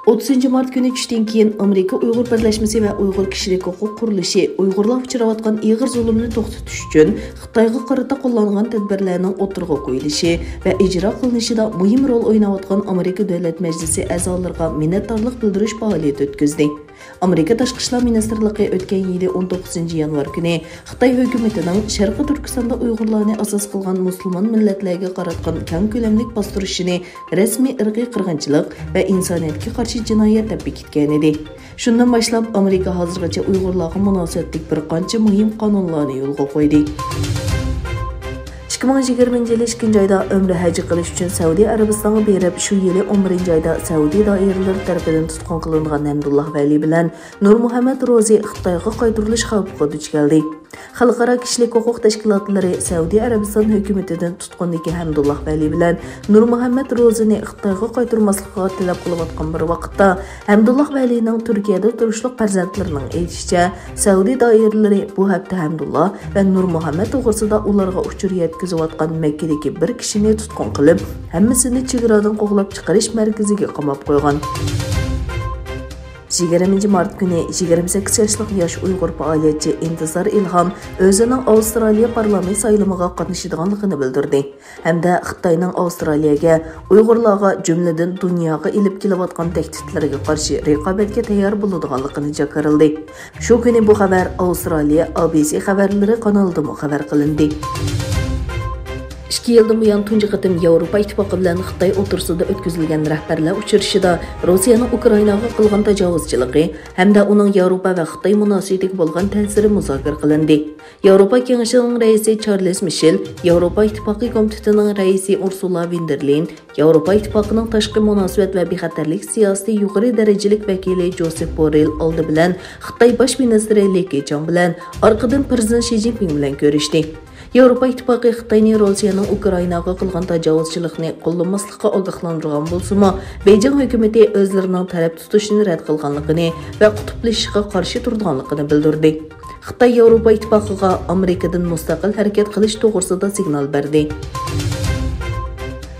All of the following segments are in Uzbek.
30 mart günü tushdan keyin Amerika Uyg'ur birlashmasi va Uyg'ur kishilik huquq qurilishi Uyg'urlar uchrayotgan ig'ir zulmni to'xtatish uchun Xitoyga qarata qo'llangan tadbirlarning o'tirg'i qo'yilishi va ijro qilinishida muhim rol o'ynayotgan Amerika Davlat Majlisi a'zolariga minnatdorlik bildirish faoliyati o'tkazdi. Amerika Tashqi ishlar ministrligi o'tgan yili 19 yanvar kuni Xitoy hukumatining Sharqiy Turkistonda Uyg'urlarni asos qilgan musulmon millatlarga qaratgan keng ko'lamli bostirishini rasmiy irqiy qirg'inchilik va insoniyatga qarshi jinoyat deb bekitgan edi. Shundan boshlab Amerika hozirgacha Uyg'urlarga munosabatlik bir qancha muhim qonunlarni yo'lga qo'ydi. 2020 yılı 2. ayda ömrü həcci qilish üçün Saudiya Arabistonga berib, şu yılı 11. ayda Saudiya dairələri tərəfindən tutqun qılınğan Hamdullah Vali bilan Nur Muhammad Rozi Xitoyga qaytarilish xavfiga duch keldi. Xalqaro kishilik huquq tashkilotlari Saudiya Arabiston hukumatidan tutqundagi Hamdullah Vali bilan Nur Muhammad Rozini Xitoyga qaytarmaslikka talab qilayotgan bir vaqtda Hamdullah Valining Turkiyada turishliq farzandlarining aytishicha, Saudiya dairələri bu hafta Hamdullah va Nur Muhammad to'g'risida ularga uchur yetkazayotgan Makkadagi bir kishini tutqun qilib, hammasini chegaradan qo'g'lab chiqarish markaziga qamab qo'ygan. 20 mart günü 28 yaşlıq yaş Uyghur fəaliyyətçi İntizar İlham özünün Avstraliya parlament sayılımıga qatnaşıdığanlığını bildirdi. Hem de Xitayning Avstraliyaga, Uyg'urlarga cümleden dunyoga ilib kelayotgan tehditlarga qarshi raqobatga tayyor bo'ladiganligini jakarildi. Shu kuni bu xabar Avstraliya ABC xabarlari kanalida xabar qilindi. 2 yıldan buyon tunji qatim Yevropa İttifaqı bilan Xitoy o'tirsida o'tkazilgan rahbarlar uchrashishida Rossiyaning Ukrainaga qilgan tajovuzchiligi hamda uning Yevropa va Xitoy munosabatiga bo'lgan ta'siri muzokara qilindi. Yevropa Kengashining raisi Charles Michel, Yevropa İttifaqı komitetining raisi Ursula von der Leyen, Yevropa İttifaqıning tashqi munosabat va bexatarlik siyosati yuqori darajalik vakili Josep Borrell oldi bilan Xitoy bosh ministri Li Keqiang bilan orqadan prezident Xi Jinping bilan ko'rishdi. Yevropa İttifaqı Xitoyning Rossiyaning Ukrainaga qilgan tajovuzchilikni qo'llamaslikka ogohlantirgan bo'lsa-mu, Beijing hukumati o'zlarining talab tutishini rad qilganligini va qutblashishga qarshi turganligini bildirdi. Xitoy Yevropa İttifoqiga Amerikadan mustaqil harakat qilish to'g'risida signal berdi.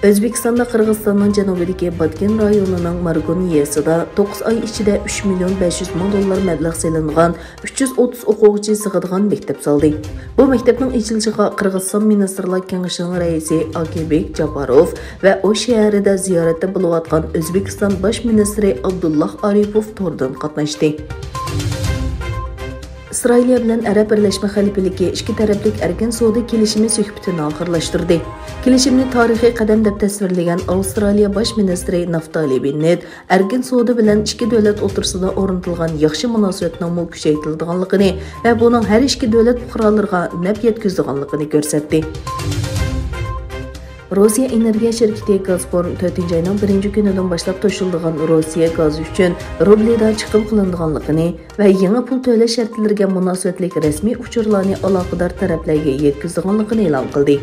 O'zbekistonda Qirg'izistonning janubidagi Batken rayonining Margoniyasida 9 oy ichida 3 million 500 ming dollar mablag' selingan 330 o'quvchi sig'adigan maktab soldi. Bu maktabning ichilishiga Qirg'iziston Ministrlar Kengashining raisi Akebek Japarov va o shaharida ziyoratda bo'layotgan O'zbekiston bosh ministri Abdullah Aripov to'rdan qatnashdi. İsrailiya bilan Arab Birleşme Xalifaligi ikki taraflik erkin savdo kelishimi suhbatini oxirlashtirdi. Kelishimni tarixiy qadam deb tasvirlagan Avstraliya bosh ministri Naftali Bennett erkin savdo bilan ikki davlat o'rtasida o'rnatilgan yaxshi munosabatning kuchaytirilganligini va buning har ikki davlat fuqarolariga naf yetkazganligini ko'rsatdi. Rossiya energiya şirketi Gazprom 4 ayning 1 kunidan boshlab to'shildigan Rossiya gazi uchun rublda chiqim qilinganligini va yangi pul to'lash shartlariga munosabatli rasmiy uchurlarni aloqador taraflarga yetkazganligini e'lon qildi.